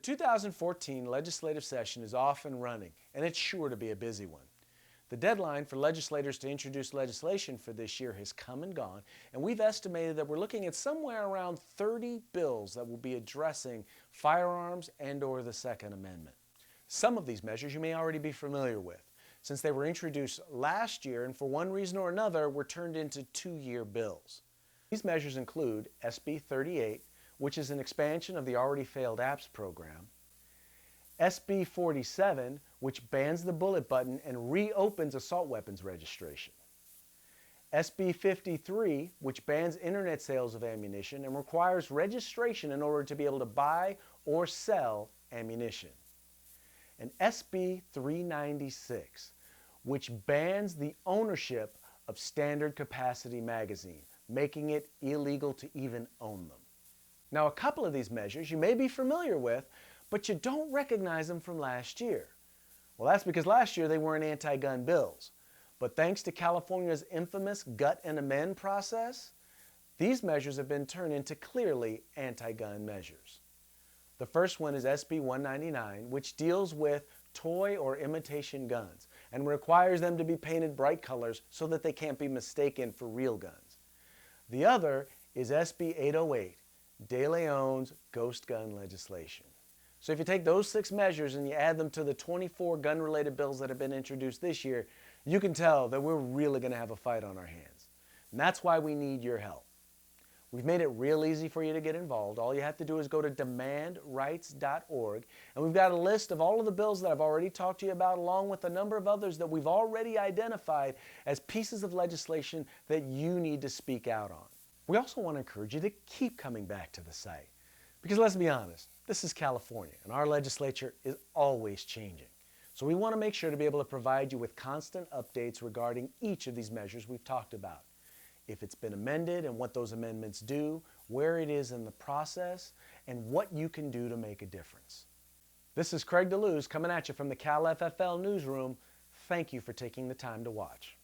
The 2014 legislative session is off and running, and it's sure to be a busy one. The deadline for legislators to introduce legislation for this year has come and gone, and we've estimated that we're looking at somewhere around 30 bills that will be addressing firearms and/or the Second Amendment. Some of these measures you may already be familiar with, since they were introduced last year and for one reason or another were turned into two-year bills. These measures include SB 38, which is an expansion of the already failed APPS program, SB 47, which bans the bullet button and reopens assault weapons registration, SB 53, which bans internet sales of ammunition and requires registration in order to be able to buy or sell ammunition, and SB 396, which bans the ownership of standard capacity magazine, making it illegal to even own them. Now, a couple of these measures you may be familiar with, but you don't recognize them from last year. Well, that's because last year they weren't anti-gun bills. But thanks to California's infamous gut and amend process, these measures have been turned into clearly anti-gun measures. The first one is SB 199, which deals with toy or imitation guns and requires them to be painted bright colors so that they can't be mistaken for real guns. The other is SB 808, De Leon's ghost gun legislation. So if you take those 6 measures and you add them to the 24 gun-related bills that have been introduced this year, you can tell that we're really going to have a fight on our hands. And that's why we need your help. We've made it real easy for you to get involved. All you have to do is go to demandrights.org, and we've got a list of all of the bills that I've already talked to you about, along with a number of others that we've already identified as pieces of legislation that you need to speak out on. We also want to encourage you to keep coming back to the site. Because let's be honest, this is California, and our legislature is always changing. So we want to make sure to be able to provide you with constant updates regarding each of these measures we've talked about. If it's been amended and what those amendments do, where it is in the process, and what you can do to make a difference. This is Craig DeLuz coming at you from the CAL-FFL newsroom. Thank you for taking the time to watch.